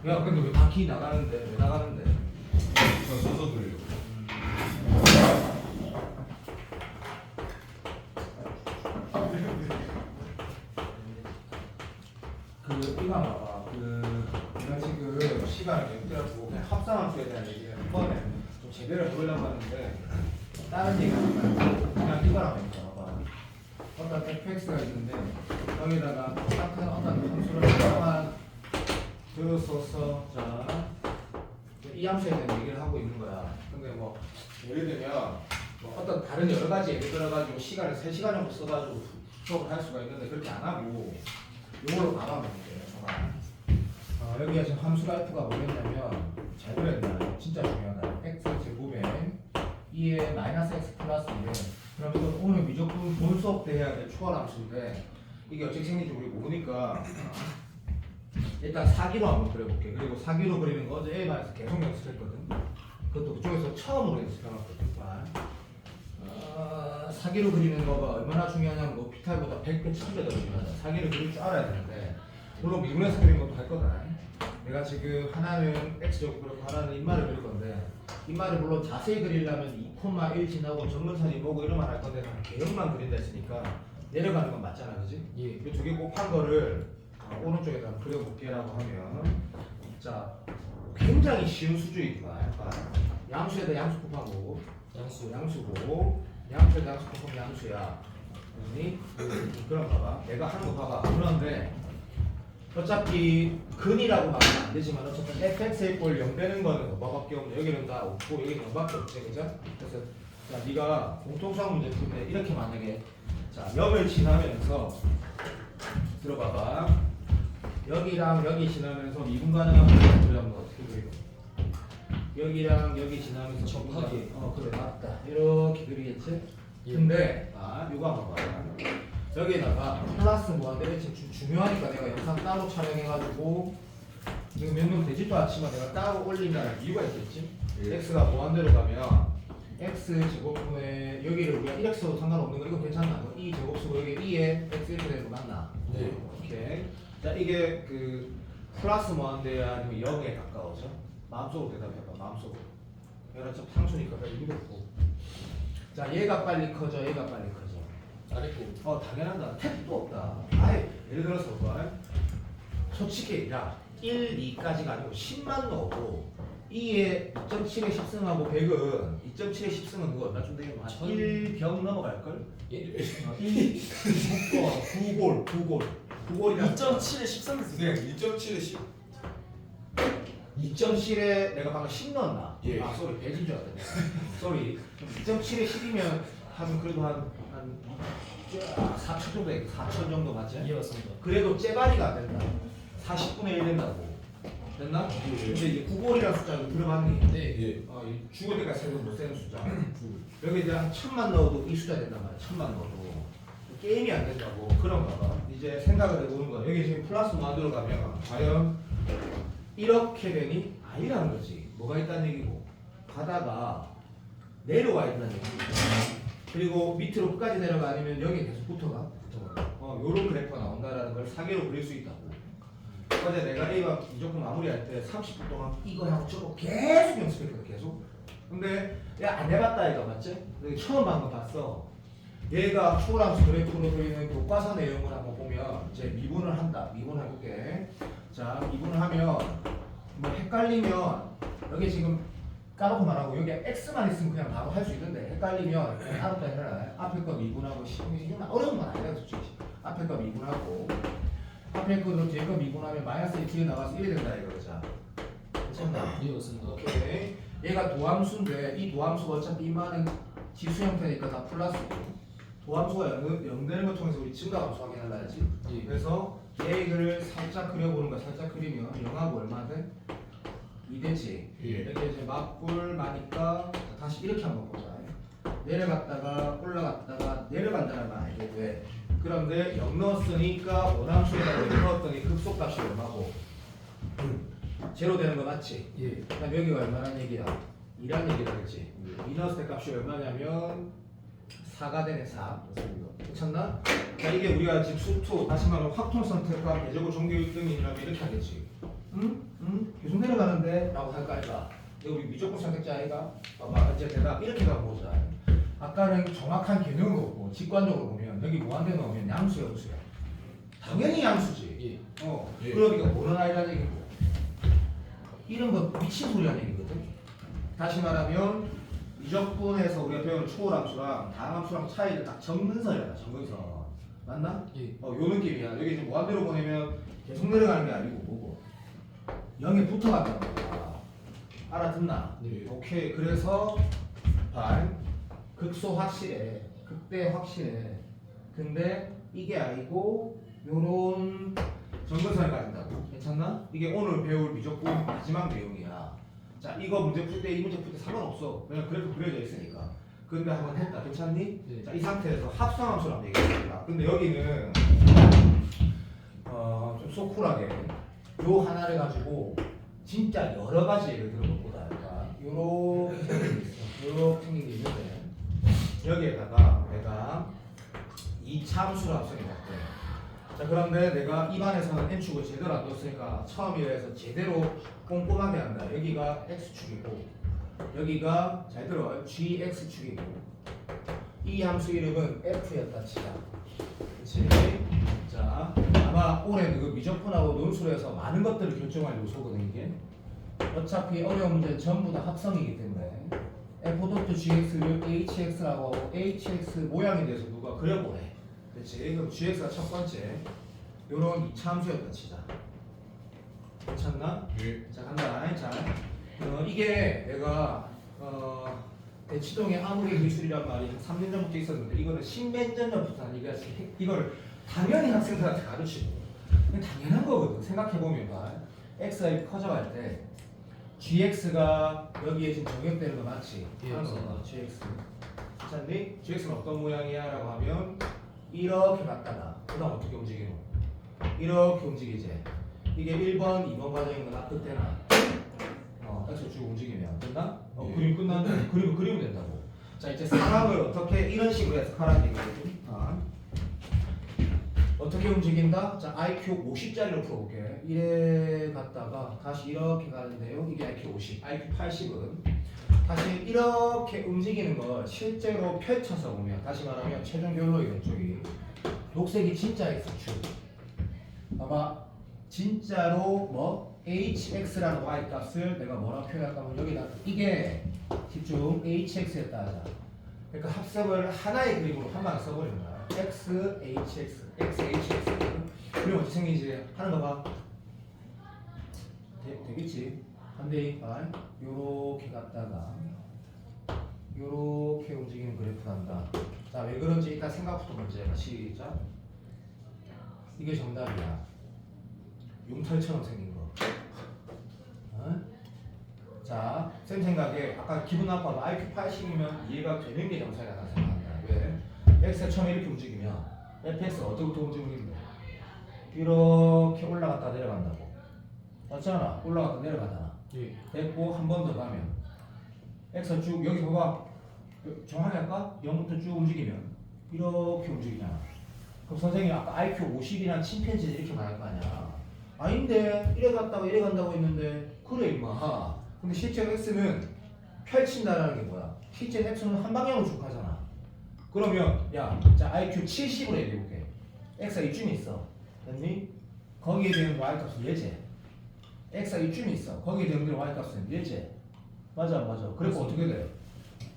야 근데 왜 바퀴 나가는데? 왜 나가는데? 저 써서 그래요. 이거 봐봐. 내가 지금 시간을 몇 그냥 합산함수에 대한 얘기를 한 번에 좀 제대로 해보려고 하는데 다른 얘기 하지 말고 그냥 이거랑 해봐. 어떤 fx가 있는데 여기다가 똑같은 어떤 함수를 하나만 들어서서 이 함수에 대한 얘기를 하고 있는 거야. 근데 뭐 예를 들면 뭐 어떤 다른 여러 가지 예를 들어가지고 시간을 3시간 정도 써가지고 수업을 할 수가 있는데 그렇게 안 하고 이걸로 가면 돼요. 여기가 지금 함수가 f가 뭐겠냐면 잘 그렸나? 진짜 중요하다. x 제곱에 2에 마이너스 x 플러스 2에 그럼 이건 오늘 무조건 본 수업 때 해야 될 초월 함수인데 이게 어떻게 생긴지 우리 모르니까 일단 사기로 한번 그려볼게. 그리고 사기로 그리는 거 어제 A반에서 계속 연습했거든. 그것도 그쪽에서 처음으로 연습해봤거든. 사기로 그리는 거가 얼마나 중요하냐면 뭐 피탈보다 100배, 1000배 더 중요하다. 사기를 그릴 줄 알아야 되는데 물론 미분해서 그린 것도 할 거다. 내가 지금 하나는 x제곱 그리고 하나는 인마를 그릴 건데 인마를 물론 자세히 그리려면 2,1 지나고 정근선이 뭐고 이러면 할 건데 난 개형만 그린다 했으니까 내려가는 건 맞잖아, 그지? 예. 이 두 개 곱한 거를 오른쪽에다 그려볼게라고 하면 자 굉장히 쉬운 수준이구나. 양수에다 양수 곱하고 양수고 양수에다 양수 곱하면 양수야. 그럼 봐봐. 내가 하는 거 봐봐. 그런데 어차피 근이라고 말하면 안 되지만 어차피 fx의 꼴 0 되는 거는 뭐밖에 없네. 여기는 다 없고 여기는 0밖에 없지, 그죠? 그래서 자 네가 공통수학 문제 풀 때 이렇게 만약에 자 0을 지나면서 들어봐봐. 여기랑 여기 지나면서 미분 가능한 문제 그려면 어떻게 그리고 여기랑 여기 지나면서 접하기 그래 맞다 이렇게 그리겠지? 근데 이거 한번 봐봐. 여기에다가 플러스 무한대를 지금 중요하니까 내가 영상 따로 촬영해가지고 지금 몇 명 되지도 않지만 내가 따로 올린다는 이유가 있겠지? x가 무한대로 가면 x 제곱분의 여기를 우리가 1x 도 상관없는 거 이거 괜찮나? 이 제곱수고 여기 2에 x 이렇게 되는 거 맞나? 네. 오케이. 자 이게 그 플러스 무한대야 아니면 0에 가까워져? 마음속으로 대답해봐. 마음속으로. 얘가 좀 상수니까 별로 힘들고. 자 얘가 빨리 커져. 얘가 빨리 커져. 잘했고. 당연하다. 택도 없다. 아예 예를 들어서 봐. 솔직히 야 1, 2까지가 아니고 10만 넣어도 2에 2.7에 10승하고 100은 2.7에 10승은 그거 얼마 좀 되겠노? 한 1병 넘어갈걸? 예? 1, 9골이라 2.7에 13 드세요. 2.7에 10. 2.7에 내가 방금 10 넣었나? 예. 쏘리 100인 줄 알았네. 쏘리 2.7에 10이면 한 그래도 한 4천 정도 돼. 4천 정도 맞지? 예, 맞습니다. 그래도 째발이가 안 된다. 40분의 1 된다고. 됐나? 근데 이제 9골이라는 숫자도 들어봤니? 네. 예. 죽을 때까지 세도 못 세는 숫자. 여기 이제 한 1000만 넣어도 이 숫자 된단 말이야. 1000만 넣어도. 게임이 안 된다고. 그런가 봐. 이제 생각을 해보는 거야. 여기 지금 플러스 만들어 가면 과연 이렇게 되니? 아니라는 거지. 뭐가 있다는 얘기고. 가다가 내려와 있다는 얘기고. 그리고 밑으로 끝까지 내려가 아니면 여기 계속 붙어가. 요런 그래프가 나온다라는 걸 사계로 그릴 수 있다고. 어제 내가 A와 무조건 마무리할 때 30분 동안 이거 하고 저거 계속 연습했거든. 계속. 근데 내가 안 해봤다 이거 맞지? 근데 처음 방금 봤어. 얘가 초람수 그래프로 그리는 교과서 내용을 한번 보면 이제 미분을 한다. 미분 해볼게. 자 미분을 하면 뭐 헷갈리면 여기 지금 까놓고 말하고 여기 x만 있으면 그냥 바로 할 수 있는데 헷갈리면 그냥 따로따로 해라. 앞에 거 미분하고 이건 어려운 건 아니야 솔직히. 앞에 거 미분하고 앞에 거로 뒤에 거 미분하면 마이너스 1 뒤에 나가서 1이 된다 이거죠. 괜찮나? 예, 맞습니다. 오케이. 얘가 도함수인데 이 도함수가 어차피 이만은 지수 형태니까 다 플러스고 도함수가 0 되는 걸 통해서 우리 증가함수 확인하려 야지. 예. 그래서 얘를 살짝 그려보는 거야. 살짝 그리면 0하고 얼마 돼? 2 되지. 예. 이렇게 이제 맞불마니까 다시 이렇게 한번 보자. 내려갔다가 올라갔다가 내려간다는 말 알게 돼. 그런데 0 넣었으니까 원함수에다가 0 넣었더니 급속값이 얼마고? 제로 되는 거 맞지? 예. 그럼 여기가 얼마란 얘기야? 2란 얘기다 그랬지? 2 넣었을 때 값이 얼마냐면 4가 되네 4. 괜찮나? 자 이게 우리가 지금 수투 다시 말하면 확통선 테크와 배제고 종교 1등이라면 이렇게 하겠지. 응? 응? 괜찮은데? 라고 할 거 아이가? 여기 미적분 선택지 아이가? 봐봐 이제 내가 이렇게 가보자. 아까는 정확한 개념으로 보고 직관적으로 보면 여기 무한대 넣으면 양수야 무수야? 당연히 양수지. 예. 그러니까 모르는 아이라는 얘기고 이런 거 미친 소리 하는 얘기거든. 다시 말하면 미적분에서 우리가 배우는 초월함수랑 다함수랑 차이를 딱 정근선이야. 정근선 맞나? 예. 요 느낌이야. 여기 지금 무한대로 보내면 계속 내려가는 게 아니고 뭐고 0에 붙어간다는 거야. 알아듣나? 네. 오케이. 그래서 발 극소 확실해. 극대 확실해. 근데 이게 아니고 요런 정근선을 가진다고. 괜찮나? 이게 오늘 배울 미적분 마지막 내용이야. 자, 이거 문제 풀 때 이 문제 풀 때 상관없어. 왜냐면 그래프 그려져 있으니까. 근데 한번 했다. 괜찮니? 네. 자, 이 상태에서 합성함수라고 얘기했습니다. 근데 여기는 좀 소쿨하게 요 하나를 가지고 진짜 여러 가지 예를 들어보다 요렇게 생긴 게 있는데 여기에다가 내가 이차함수를 합성해봤대. 자, 그런데 내가 입안에서는 n축을 제대로 안 뒀으니까 처음이라서 제대로 꼼꼼하게 한다. 여기가 x축이고 여기가 잘 들어 gx축이고 이 함수 이름은 f였다 치자. 그치? 자, 아마 올해 그 미적분하고 논술에서 많은 것들을 결정할 요소거든 이게. 어차피 어려운 문제는 전부 다 합성이기 때문에 f.gx를 hx라고 하고 hx 모양에 대해서 누가 그려보래. 그렇지? 그럼 gx가 첫 번째 요런 2차 함수였다 치자. 괜찮나? 예. 자, 간다. 자, 이게 내가 대치동의 아무리 기술이란 말이 3년 전부터 있었는데 이거는 10몇 년 전부터 이걸 당연히 학생들한테 가르치고 이건 당연한 거거든. 생각해보면 봐. x가 커져갈 때 gx가 여기에 지금 적용되는 거 맞지? 예, 맞습니다. gx 괜찮니? gx는 어떤 모양이야? 라고 하면 이렇게 갔다가 그 다음 어떻게 움직이노? 이렇게 움직이지. 이게 1번, 2번 과정인 건 그때나 x 쭉 움직이면 됐나? 예. 그림 끝났는데 그리면 된다고. 자, 이제 상황을 어떻게 이런 식으로 해서 가라는 얘기거든. 어떻게 움직인다? 자, IQ 50짜리로 풀어볼게. 이래 갔다가 다시 이렇게 가는데요. 이게 IQ 50, IQ 80은 다시 이렇게 움직이는 걸 실제로 펼쳐서 보면 다시 말하면 최종 결론이 왼쪽이 녹색이 진짜 X축. 아마 진짜로 뭐 hx라는 y 값을 내가 뭐라고 표현할까 하면 여기다 이게 집중 hx였다 하자. 그러니까 합성을 하나의 그림으로 한 방에 써버리는 거야. x hx x hx 그럼 어떻게 생기지? 하는 거 봐. 되겠지? 한대 요렇게 갔다가 요렇게 움직이는 그래프 한다. 자, 왜 그런지 일단 생각부터 먼저 해봐. 시작. 이게 정답이야. 용털처럼 생긴 거. 자, 쌤 생각에 아까 기분 나빠도 IQ 80이면 이해가 되는 게 정상이 나다 생각한다. 왜? x가 처음에 이렇게 움직이면 fx가 어떻게 움직이는데? 이렇게 올라갔다 내려간다고. 맞잖아. 올라갔다 내려가잖아. 예. 됐고 한 번 더 가면 x가 쭉 여기 봐봐. 정확히 할까? 0부터 쭉 움직이면 이렇게 움직이잖아. 그럼 선생님이 아까 IQ 50이란 침팬지는 이렇게 말할 거 아니야. 아닌데 이래 갔다가 이래 간다고 했는데 그래 임마. 근데 실제 x는 펼친다라는 게 뭐야? 실제 x는 한 방향으로 쭉 가잖아. 그러면 야, 자 IQ 70으로 얘기해볼게. x가 이쯤 있어. 됐니? 거기에 대한 y값은 얘지. x가 이쯤 있어. 거기에 대한 y값은 얘지. 맞아. 그래서 어떻게 돼?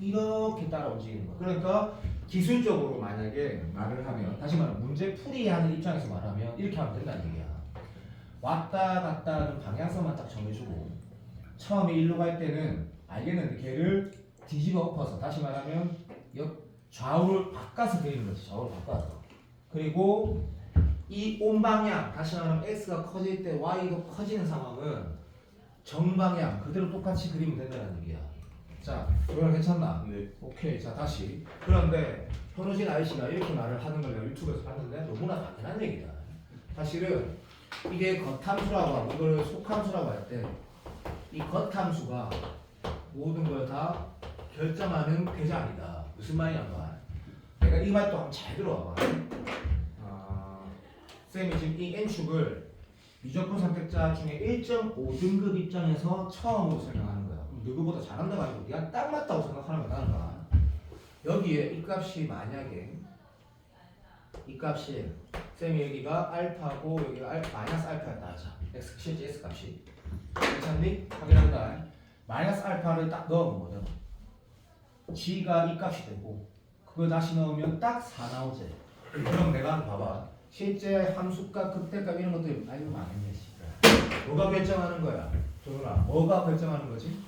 이렇게 따라 움직이는 거야. 그러니까 기술적으로 만약에 말을 하면 다시 말하면 문제 풀이하는 입장에서 말하면 이렇게 하면 된다는 얘기야. 왔다 갔다 하는 방향성만 딱 정해주고 처음에 일로 갈 때는 알겠는데 걔를 뒤집어 엎어서 다시 말하면 좌우를 바꿔서 그리는 거지. 좌우를 바꿔서. 그리고 이 온 방향 다시 말하면 x가 커질 때 y도 커지는 상황은 정방향 그대로 똑같이 그리면 된다는 얘기야. 자, 이거는 괜찮나? 네. 오케이. 자, 다시. 그런데 현우진 아이씨가 이렇게 말을 하는 걸 내가 유튜브에서 봤는데 너무나 당연한 얘기다. 사실은 이게 겉함수라고 하고 이걸 속함수라고 할 때 이 겉함수가 모든 걸 다 결정하는 궤장이다. 무슨 말이냐면 내가 이 말도 한번 잘 들어봐봐. 쌤이 지금 이 n축을 미적분 선택자 중에 1.5등급 입장에서 처음으로 설명하는 거야. 그럼 누구보다 잘한다 가지고 네가 딱 맞다고 생각하는 거야. 나는. 여기에 이 값이 만약에 이 값이 쌤이 여기가 알파고 여기가 마이너스 알파였다 하자. x 실제 x 값이 괜찮니? 확인한다. 마이너스 알파를 딱 넣으면 뭐죠? g가 이 값이 되고 그걸 다시 넣으면 딱 4 나오지. 그럼 내가 한번 봐봐. 실제 함수값, 극대값 이런 것들 알면 안 했네. 뭐가 결정하는 거야? 조준아, 뭐가 결정하는 거지?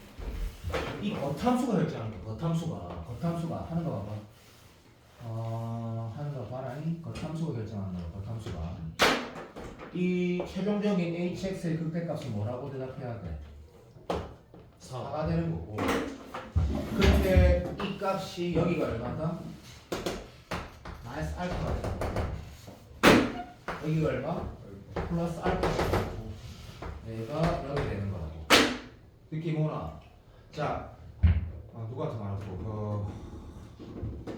이 겉함수가 결정하는 거야. 겉함수가 하는 거 봐봐. 하는 거 봐라. 이 겉함수가 결정한다. 겉함수가. 이 최종적인 hx의 극대값은 뭐라고 대답해야 돼? 4가 되는 거고. 그런데 이 값이 여기가 얼마다? 마이너스 알파가 되는 거야. 여기가 얼마? 플러스 알파가 되는 거고. 얘가 여기 되는 거라고. 느낌 오나? 자, 누구한테 말하고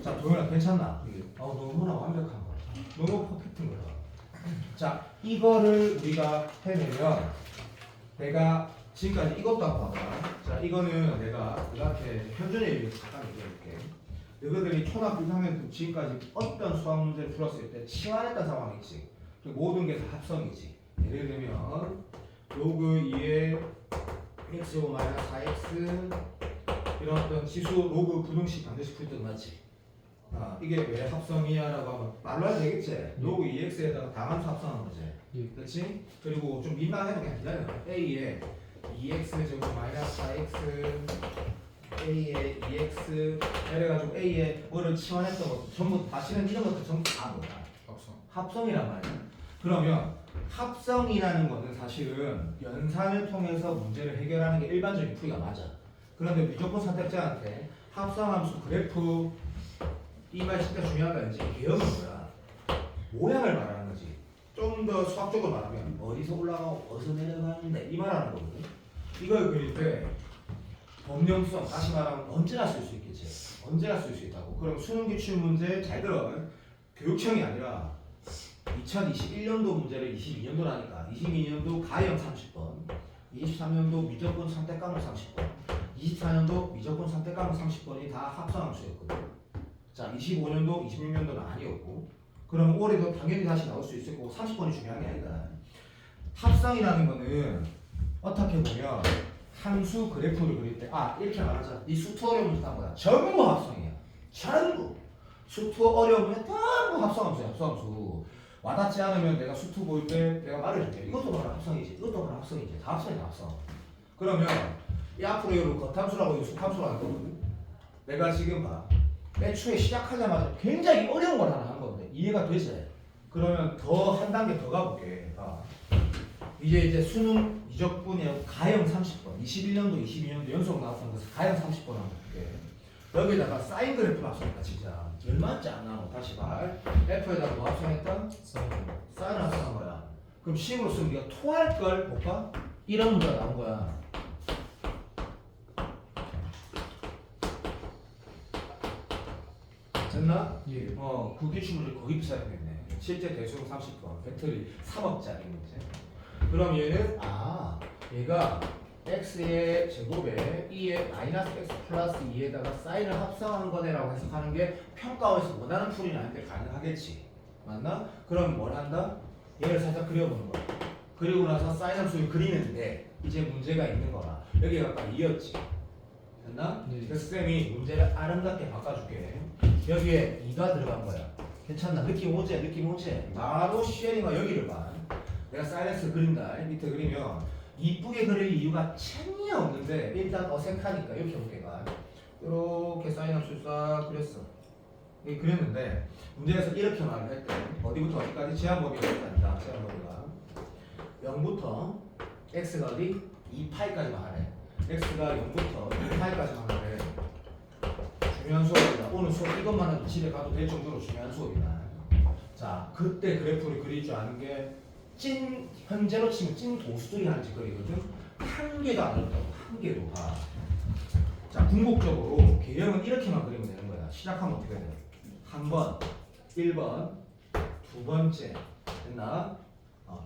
자, 도현아 괜찮나? 너무나 완벽한 거야. 너무 퍼펙트인 거야. 자, 이거를 우리가 해내면 내가 지금까지 이것도 한번 봐봐. 자, 이거는 내가 너한테 현준의 얘기를 잠깐 얘기해볼게. 너희들이 초등학교 1학년 지금까지 어떤 수학 문제를 풀었을 때 치환했던 상황이 있지. 그 모든 게 다 합성이지. 예를 들면 로그 2에 x제곱 마이너스 4x 이런 어떤 지수 로그 부등식 반드시 풀 때 맞지? 이게 왜 합성이야라고 하면 말로 해도 되겠지? 로그 2x에다가 다함수 합성한 거지. 그렇지? 그리고 좀 민망해도 그냥 기다려. a에 2x 제곱 마이너스 4x a에 2x 이래가지고 a에 뭐를 치환했던 것 전부 다시는 이런 것들 전부 다 뭐야? 합성이란 말이야. 그러면 합성이라는 거는 사실은 연산을 통해서 문제를 해결하는 게 일반적인 풀이가 맞아. 그런데 미적분 선택자한테 합성함수 그래프 이 말 진짜 중요한 거 알지? 개혁은 뭐야? 모양을 말하는 거지. 좀 더 수학적으로 말하면 어디서 올라가고 어디서 내려가는데 이 말하는 거거든. 이걸 그릴 때 범용성 다시 말하면 언제나 쓸 수 있겠지. 언제나 쓸 수 있다고. 그럼 수능 기출 문제 잘 들어. 교육청이 아니라 2021년도 문제를 22년도라니까 22년도 가형 30번 23년도 미적분 선택 과목 30번 24년도 미적분 선택 과목 30번이 다 합성함수였거든. 자 25년도 26년도는 아니었고 그럼 올해도 당연히 다시 나올 수 있을 거고 30번이 중요한 게 아니다. 합성이라는 거는 어떻게 보면 함수 그래프를 그릴 때 이렇게 말하자. 이 수투 어려운 문제 한 거야. 전부 합성이야. 전부 수투 어려운 문제 전부 합성함수야. 합성함수. 와닿지 않으면 내가 수투 볼 때 내가 말해줄게. 이것도 바로 합성이지. 이것도 바로 합성이지. 다 합성이다 합성. 그러면 이 앞으로 이거 겉함수라고 이거 속함수라는 거거든. 내가 지금 봐. 애초에 시작하자마자 굉장히 어려운 걸 하나 한 건데 이해가 되지? 그러면 더 한 단계 더 가볼게. 이제 수능 미적분의 가형 30번 21년도 22년도 연속 나왔던 것을 가형 30번 한번 볼게. 여기다가 사인 그래프를 합성했다 진짜. 얼마인지 안 나와. 다시 말. F에다가 뭐 합성했다? 사인을 합성한 거야. 그럼 식으로 쓰면 우리가 토할 걸 볼까? 이런 문제가 나온 거야. 됐나? 예. 그 기출문제 거기 비싸겠네. 실제 대수능 30번, 배터리 3억짜리 문제. 그럼 얘는 얘가 x의 제곱에 2의 마이너스 x 플러스 2에다가 사인을 합성한 거네라고 해석하는 게 평가원에서 원하는 풀이는 아닌데 가능하겠지. 맞나? 그럼 뭘 한다? 얘를 살짝 그려보는 거야. 그리고 나서 사인 함수를 그리는데 이제 문제가 있는 거라. 여기가 아까 2였지. 됐나? 네. 그래서 쌤이 문제를 아름답게 바꿔줄게. 여기에 2가 들어간 거야. 괜찮나? 느낌 오지? 느낌 오지? 바로 쉐링과 여기를 봐. 내가 사이렌스 그린다. 밑에 그리면 이쁘게 그릴 이유가 전혀 없는데 일단 어색하니까 이렇게 볼게가 이렇게 사인 함수 싹 그렸어. 이렇게 그렸는데 문제에서 이렇게 말을 했대. 어디부터 어디까지? 제한범위가 있다니까. 제한범위가 0부터 x가 어디? 2파이까지 말해. x가 0부터 2파이까지 말해. 중요한 수업이다. 오늘 수업 이것만 해도 집에 가도 될 정도로 중요한 수업이다. 자, 그때 그래프를 그릴 줄 아는 게 찐 현재로 치면 찐 도수들이 하는 짓거리거든. 한 개도 안 어렵다고. 한 개도 봐. 자, 궁극적으로 개형은 이렇게만 그리면 되는 거야. 시작하면 어떻게 돼? 한 번, 1번, 두 번째 됐나?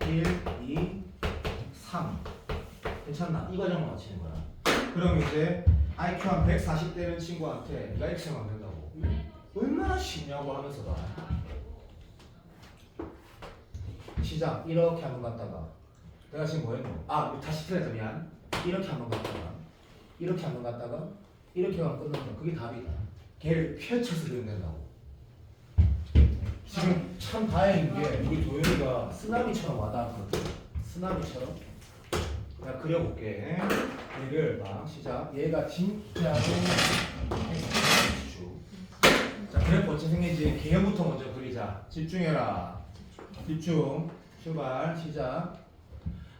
1, 2, 3. 괜찮나? 이 과정만 맞히는 거야. 그럼 이제 IQ 한 140 되는 친구한테 네가 X만 하면 된다고. 얼마나 쉽냐고 하면서 봐. 시작. 이렇게 한번 갔다가 내가 지금 뭐 했노? 아, 다시 틀렸다. 미안. 이렇게 한번 갔다가 이렇게 한번 갔다가 이렇게 하면 끝난다. 그게 답이다. 걔를 펼쳐서 그리면 된다고. 지금 참 다행인 게 우리 도현이가 쓰나미처럼 와닿았거든. 쓰나미처럼. 내가 그려볼게. 얘를 봐. 시작. 얘가 진짜로 자, 그래프 어찌 생긴지 개념부터 먼저 그리자. 집중해라. 집중. 출발. 시작.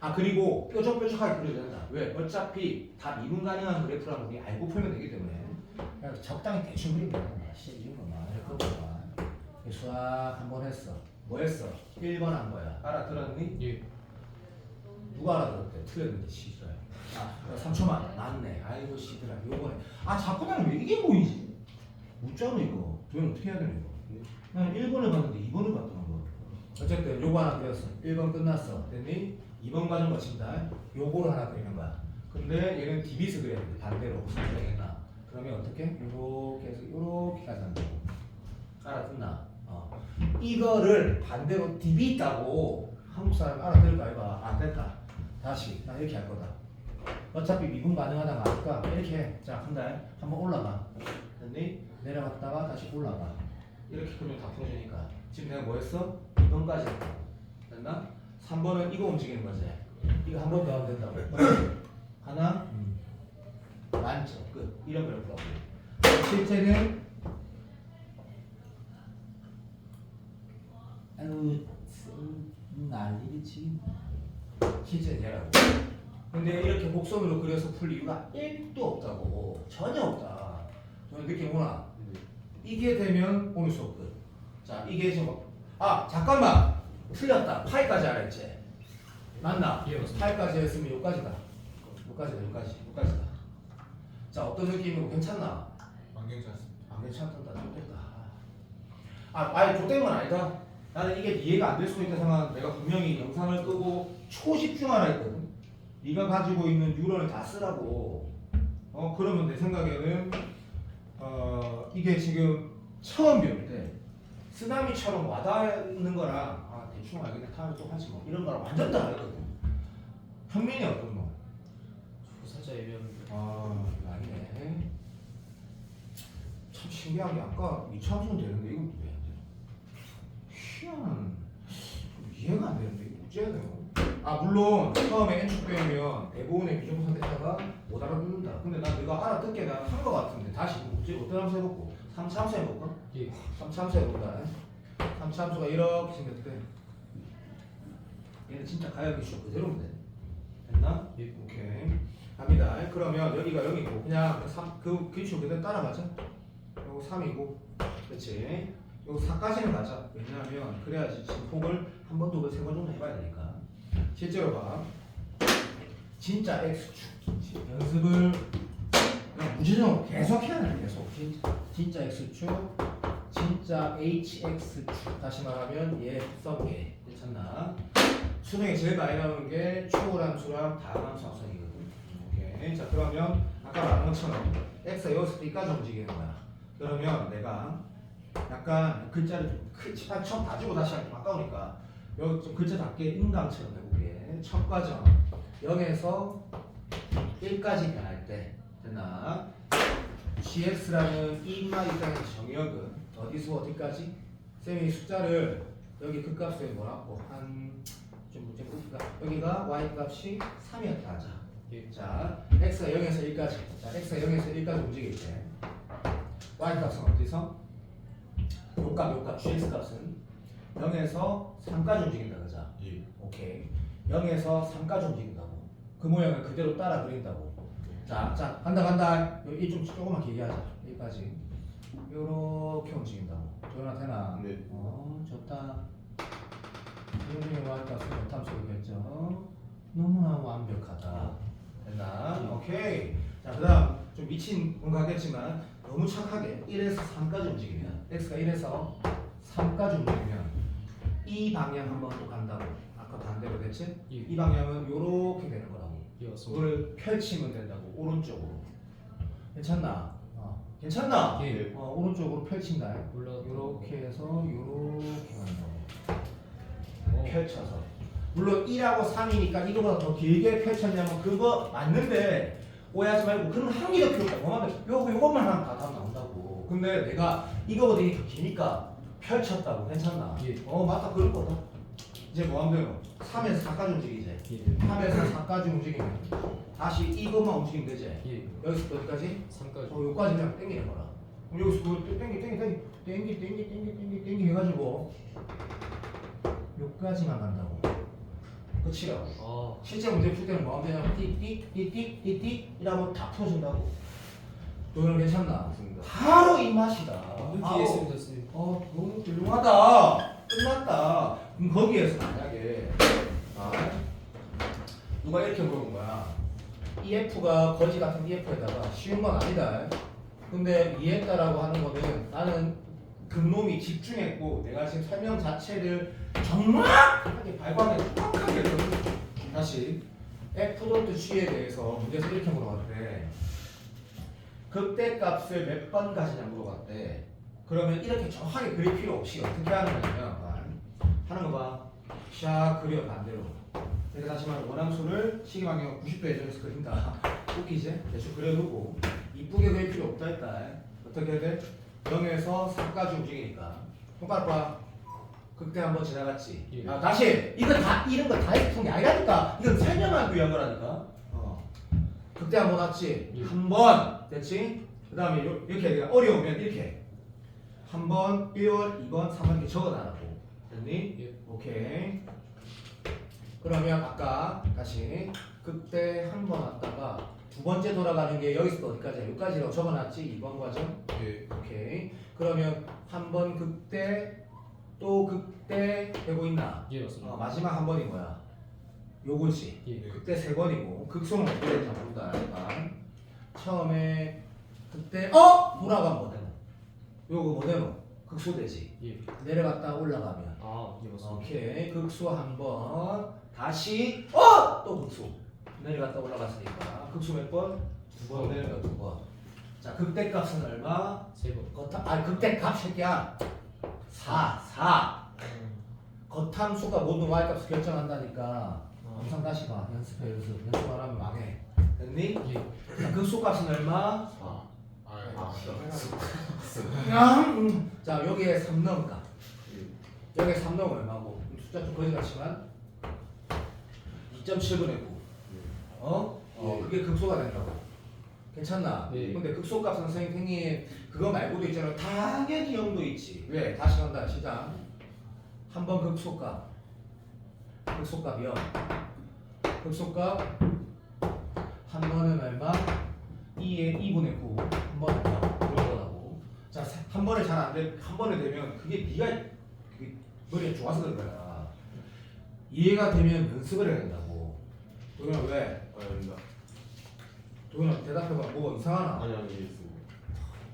아, 그리고 뾰족뾰족하게 그려도 된다. 왜? 어차피 다 미분 가능한 그래프라는 거 우리 알고 풀면 되기 때문에 그냥 적당히 대충 그리면 된다. 이런 거만 할 거구만. 수학 한 번 했어. 뭐 했어? 1번 한 거야. 알아들었니? 예. 누가 알아들었대? 틀렸는데 시들어요. 아, 3초만. 맞네. 아이고 시들아. 요번에. 아, 자꾸 나는 왜 이게 보이지? 묻잖아 이거. 도현 어떻게 해야 되나 이거? 난 1번을 봤는데 2번을 봤더만 거. 어쨌든 요거 하나 그렸어. 1번 끝났어. 됐니? 2번 과정 거친다. 요거를 하나 그리는 거야. 근데 얘는 디비스 그려야 돼. 반대로. 무슨 소리겠나? 그러면 어떻게? 요렇게 해서 요렇게까지 한다고. 알아듣나? 이거를 반대로 디비 있다고 한국 사람 알아들을까 해봐. 안 됐다. 다시 나 이렇게 할 거다. 어차피 미분 가능하다 말까 이렇게 해. 자, 한다. 한번 올라가. 됐니? 내려갔다가 다시 올라가. 이렇게 그러면 다 풀어지니까. 지금 내가 뭐 했어? 2번까지 했다. 됐나? 3번은 이거 움직이는 거지. 이거 한 번 더 하면 된다고. 하나, 만점, 끝. 이런 그래프라고. 실제는 아유, 난리지. 실제는 얘라고. 근데 이렇게 곡선으로 그려서 풀 이유가 1도 없다고. 전혀 없다. 저는 느낌 오나? 이게 되면 오늘 수업 끝. 자, 이게 지금 아, 잠깐만. 틀렸다. 파이까지 알았지? 맞나? 예, 맞습니다. 파이까지 했으면 여기까지다. 여기까지다. 자, 어떤 느낌이고 괜찮나? 안 괜찮습니다. 안 괜찮던다. 좋겠다. 아, 아예 좆된 건 아니다. 나는 이게 이해가 안 될 수도 있다 생각하는데 내가 분명히 영상을 끄고 초집중하라 했거든. 네가 가지고 있는 뉴런을 다 쓰라고. 그러면 내 생각에는 이게 지금 처음 배울 때 쓰나미처럼 와닿는 거랑 아, 대충 알겠네. 다음에 또 하지 뭐 이런 거랑 완전 다르거든. 현민이 어떤 거? 살짝 예리한데. 아, 이거 아니네. 참 신기한 게 아까 이차함수는 되는데 이건 왜 안 돼? 희한한, 좀 이해가 안 되는데 이거 어째야 돼요? 아, 물론 처음에 N축배우면 대부분의 비중 선택자가 못 알아듣는다. 근데 난 내가 알아듣게 한 거 같은데 다시 어떤 함수 해볼까? 3차함수 해볼까? 예. 3차함수 해볼까? 3차함수가 이렇게 생겼대. 얘는 진짜 가역이 슈 그대로면 돼. 됐나? 예. 오케이. 갑니다. 그러면 여기가 0이고 그냥 그 기출 그대로 따라가자. 요거 3이고 그렇지. 요거 4까지는 가자. 왜냐하면 그래야지 지금 폭을 한 번, 두 번, 세 번 정도 해봐야 되니까. 실제로 봐. 진짜 X축 연습을 그냥 무지성으로 계속 해야 돼. 계속. 진짜 X축, 진짜 HX축. 다시 말하면 얘 써보게. 괜찮나? 수능에 제일 많이 나오는 게 초월함수랑 다함수 합성이거든. 오케이. 자, 그러면 아까 말한 것처럼 x가 여기서 b까지 움직이는 거야. 그러면 내가 약간 글자를 좀 칠판 처음 다 주고 다시 하기 아까우니까 여기 좀 글자답게 인강처럼 해볼게. 첫 과정 0에서 1까지 변할 때 됐나? gx라는 이 인마 입장에서 정의역은 어디서 어디까지? 쌤이 숫자를 여기 그 값에 뭐라고 좀 여기가 y 값이 3이었다 하자. 자, x가 0에서 1까지. 자, x가 0에서 1까지 움직일 때 y 값은 어디서? 요값 gx 값은 0에서 3까지 움직인다 그자. 예. 오케이. 0에서 3까지 움직인다고. 그 모양을 그대로 따라 그린다고. 자, 간다. 여기 좀 조금만 길게 하자. 여기까지. 요렇게 움직인다고. 도현아 되나? 네. 좋다. 이동중의 y-값은 역함수겠죠. 너무나 완벽하다. 됐나? 오케이. 자, 그 다음 좀 미친 건가 하겠지만 너무 착하게 1에서 3까지 움직이면 x가 1에서 3까지 움직이면 이 방향 한번 또 간다고. 아까 반대로 됐지? 예. 이 방향은 요렇게 되는 거라고. 예, 맞습니다. 그거를 펼치면 된다고. 오른쪽으로. 괜찮나? 괜찮나? 예. 오른쪽으로 펼친다. 올라갔다. 요렇게 해서 요렇게 간다고. 어. 펼쳐서. 물론 1하고 3이니까 이거보다 더 길게 펼쳤냐면 그거 맞는데 오해하지 말고 그런 한계가 필요 없다. 뭐하면 요것만 하면 다 답 나온다고. 근데 내가 이거보다 이게 더 기니까 펼쳤다고. 괜찮나? 예. 맞다. 그럴 거다. 이제 뭐 하면 되노? 3에서 4까지 움직이지. 예. 3에서 4까지 움직이면 다시 이것만 움직이면 되지. 예. 여기서 또 어디까지? 3까지. 여기까지 그냥 땡기는 거라. 그럼 여기서 또 땡기 해가지고 여기까지만 간다고. 그치라고. 아. 실제 문제 풀 때는 뭐 하면 되냐면 띡띡 이라고 다 풀어준다고. 너는 괜찮나? 맞습니다. 바로 이 맛이다. 이해했습니다, 선생님. 너무 훌륭하다. 끝났다. 그럼 거기에서 만약에 누가 이렇게 물어본 거야. EF가 거지 같은 EF에다가 쉬운 건 아니다. 근데 이해했다라고 하는 거는 나는 그놈이 집중했고 내가 지금 설명 자체를 정확하게 발광해 정확하게 했거든. 다시 F.G에 대해서 문제에서 이렇게 물어봤대. 극대값을 몇 번 가지냐 물어봤대. 그러면 이렇게 정확하게 그릴 필요 없이 어떻게 하는 거냐면 하는 거 봐. 샥 그려 반대로. 그러니까 다시 말해 원함수를 시계 방향 90도 예정해서 그린다. 웃기지? 대충 그려두고 이쁘게 그릴 필요 없다 했다. 어떻게 해야 돼? 0에서 3까지 움직이니까 손가락 봐. 극대 한번 지나갔지. 예. 다시 이거 다 이런 거 다 해준 게 아니라니까. 이건 설명하기 위한 거라니까. 극대 한번 왔지. 예. 한 번 됐지. 그 다음에 이렇게 내가 어려우면 이렇게 한 번, 1번, 2번, 3번 이렇게 적어놔라고. 됐니? 예. 오케이. 그러면 아까 다시 그때 한 번 왔다가 두 번째 돌아가는 게 여기서 어디까지야? 여기까지라고 적어놨지? 2번 과정. 예. 오케이. 그러면 한 번 그때 또 그때 되고 있나? 예, 맞습니다. 마지막 한 번인 거야. 요거지. 예. 그때 세 번이고 극소는 어떻게 되는지 모른다. 그러니까 처음에 그때 돌아가면 뭐 되노? 요거 뭐 되노? 극소되지. 예. 내려갔다 올라가면. 아, 예, 맞습니다. 오케이. 극소 한 번. 다시 또 극소. 내려갔다 올라갔으니까 극소 몇 번? 두 번 내려가 두 번. 자, 극대값은 얼마? 3번. 극대값 새끼야. 4. 겉함수가 모든 y값을 결정한다니까. 항상 다시 봐. 연습해 연습. 연습 안 하면 망해. 됐니? 예. 자, 극소값은 얼마? 4. 자, 여기에 3 넣을까? 여기에 3 넣으면 얼마고? 숫자 좀 거지 같지만 2.7분의 9. 그게 극소가 된다고. 괜찮나? 네. 근데 극소값은 선생님 그거 말고도 있잖아. 당연히 0도 있지. 왜? 다시 간다. 시작. 한 번 극소값. 극소값 0. 극소값 한 번은 얼마? 2에 2분의 9. 한 번은 0. 그런 거라고. 자, 한 번에 잘 안 돼. 한 번에 되면 그게 네가 그게 머리가 좋아서 그런 거야. 이해가 되면 연습을 해야 된다고. 도현아 왜? 아닙니다. 도현아 대답해봐. 뭐가 이상하나? 아니, 이해했습니다.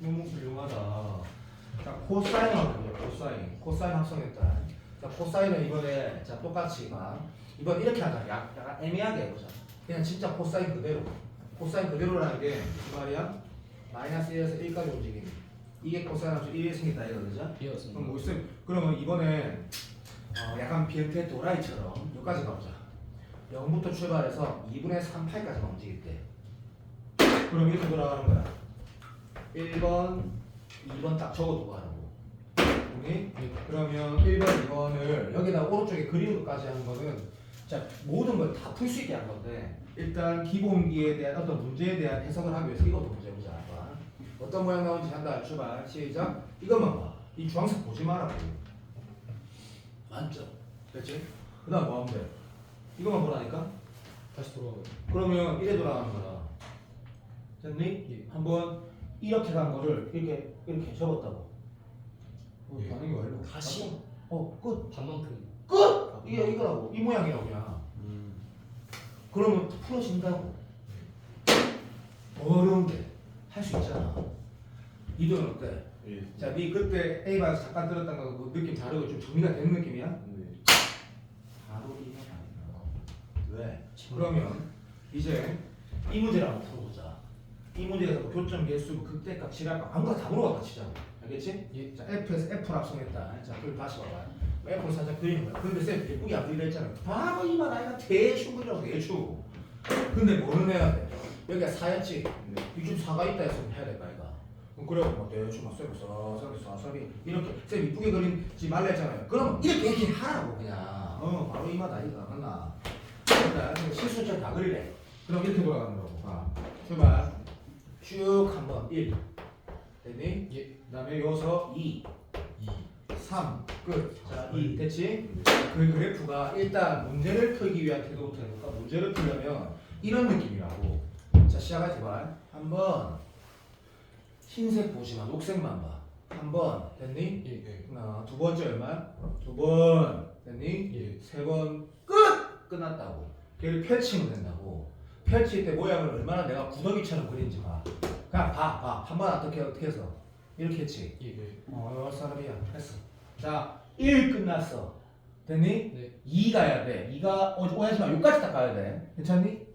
너무 훌륭하다. 자, 코사인 합성이야. 코사인 합성했다. 자, 코사인은 이번에 자 똑같이 이번 이렇게 하자. 약간 애매하게 해보자. 그냥 진짜 코사인 그대로. 코사인 그대로라는 게 무슨 말이야? 마이너스 1에서 1까지 움직이는. 이게 코사인 함수 1이 생긴다 이거죠? 예, 그럼 맞습니다. 뭐 있으면 그러면 이번에 약간 비엔테 도라이처럼 여기까지 가보자. 0부터 출발해서 2분의 3파이까지만 움직일 때. 그럼 이렇게 돌아가는 거야. 1번, 2번 딱 적어두고 하라고. 오케이? 그러면 1번, 2번을 여기다 오른쪽에 그리는 것까지 하는 거는 자 모든 걸 다 풀 수 있게 한 건데 일단 기본기에 대한 어떤 문제에 대한 해석을 하기 위해서 이것도 문제 보자. 어떤 모양 나오는지 한다. 출발. 시작. 이것만 봐. 이 주황색 보지 말라고. 만점. 됐지? 그 다음 뭐 하면 돼? 이것만 보라니까? 다시 돌아가요. 그러면 이래 돌아가는 거야. 됐니? 예. 한번 이렇게 간 거를 이렇게 접었다고. 예. 반응이 왜 이래? 다시? 끝. 반만큼. 끝! 이거라고. 이 모양이라고 그냥. 그러면 풀어진다고. 어려운데 할 수 있잖아. 이도는 어때? 예. 자, 네 그때 A반에서 잠깐 들었던 거 그 느낌 다르고 좀 정리가 되는 느낌이야? 네. 바로 이만 아니야. 왜? 그러면 이제 이 문제를 한번 풀어보자. 이 문제에서 뭐 교점, 개수, 극대값, 질합값 아무거나 다 물어봤다 치자. 알겠지? 예. 자, F에서 F를 합성했다. 자, 그걸 다시 봐봐. F를 살짝 그리는 거야. 근데 쌤 예쁘게 안 그리려 했잖아. 바로 이만 아니야. 대충 그리라고 대충. 근데 뭐는 해야 돼? 여기가 4였지? 이쪽 4가 있다 했으면 해야 될까 이거. 그래 뭐 대충 막 쌤이 쏴쏴쏴 이렇게 쌤 이쁘게 그리지 말라 했잖아요. 그럼 이렇게 하라고 그냥. 바로 이만 아이가 맞나? 그러니까 실수처럼 다 그리래. 그럼 이렇게 돌아가는 거고. 봐. 출발. 쭉 한번 1 됐니? 예. 그 다음에 여기서 2 2. 3 끝. 자 2 됐지? 그 그래프가 일단 문제를 풀기 위한 태도부터 해볼까? 문제를 풀려면 이런 느낌이라고. 자 시작하지 말. 한번 흰색 보지마. 녹색만 봐. 한번 됐니? 예. 두 번째 얼마? 두 번 됐니? 예. 세 번 끝! 끝났다고. 걔를 펼치면 된다고. 펼칠 때 모양을 얼마나 내가 구더기처럼 그린지 봐. 그냥 봐. 한 번 어떻게 해서 이렇게 했지. 예. 사람이야. 했어. 자, 1 끝났어. 됐니? 네. 2 가야 돼. 2가 오해하지 마. 여기까지 딱 가야 돼. 괜찮니?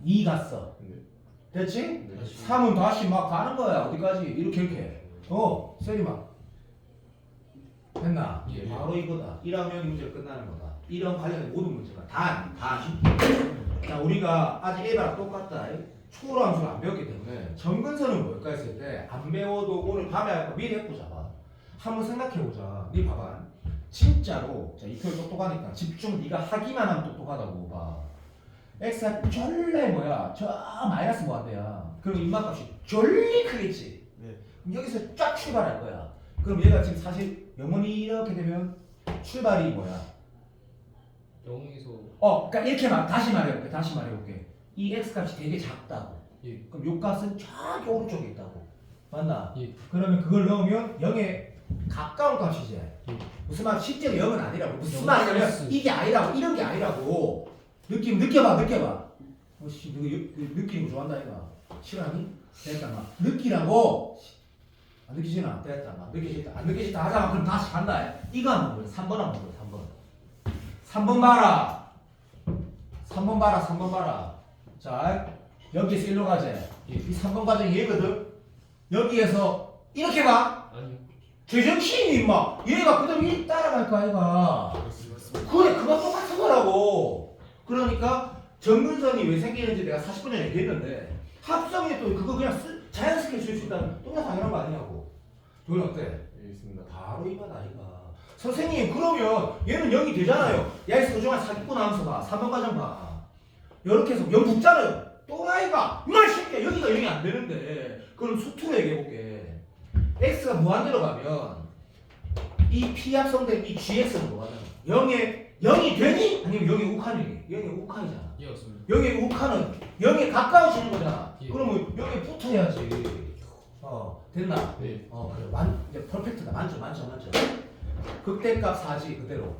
2 갔어. 네. 됐지? 네. 3은 다시 막 가는 거야. 어디까지? 이렇게. 세리 막. 됐나? 예. 바로 이거다. 1하면 문제 끝나는 거다. 1랑 관련된 모든 문제가 단. 자, 우리가 아직 1랑 똑같다. 초월함수를 안 배웠기 때문에 정근선은 뭘까 했을 때 안 배워도 오늘 밤에 할 거 미리 해보자. 봐. 한번 생각해보자. 네 봐봐. 진짜로 자, 이 표현 똑똑하니까 집중. 네가 하기만 하면 똑똑하다고 봐. x가 전래 뭐야? 저 마이너스 뭐한대야. 그럼 입맛값이 졸리 크겠지. 네. 그럼 여기서 쫙 출발할 거야. 그럼 얘가 지금 사실 영원히 이렇게 되면 출발이 뭐야? 0에서 그러니까 이렇게 다시 말해볼게. 이 x 값이 되게 작다고. 예. 그럼 요 값은 저기 오른쪽에 있다고. 맞나? 예. 그러면 그걸 넣으면 0에 가까운 값이지. 무슨 말? 실제로 0은 아니라고. 무슨 말이냐면 이게 아니라고. 이런 게 아니라고. 느껴봐. 씨, 너 느끼는 거 좋아한다 이가. 싫어하니? 됐다 막. 느끼라고. 안 느끼지나? 됐다 막. 느끼지다. 안 느끼지다 하자마. 그럼 다시 간다. 이거 한번 보자. 3번 한번 보자. 3번 봐라. 3번 봐라. 자, 여기에서 일로 가자. 이 3번 과정이 얘거든. 여기에서 이렇게 봐. 아니요. 제정신이 임마. 얘가 그대로 이 따라갈 거 아이가. 그래, 그거 똑같은 거라고. 그러니까 정근선이 왜 생기는지 내가 40분 전에 얘기했는데 합성에 또 그거 그냥 자연스럽게 쓸 수 있다는 너무나 당연한 거 아니냐고. 도현 어때? 예, 있습니다. 바로 이 맛 아이가. 선생님 그러면 얘는 0이 되잖아요. 야이 소중한 사기꾼 하면서 봐. 3번 과정 봐. 이렇게 해서 0 붙잖아요. 또라이가 이말 새끼야. 여기가 0이 안 되는데 그럼 수투로 얘기해볼게. x가 무한대로 가면 이 p 합성된 이 gx는 뭐가 되나? 0이 되니? 아니면 0이 욱하니? 0이 욱하이잖아. 예, 맞습니다. 0의 욱하는 0에 가까워지는 거잖아. 예. 그러면 0에 붙어야지. 됐나? 네. 그래. 이제 퍼펙트다. 만점. 극대값 4지 그대로.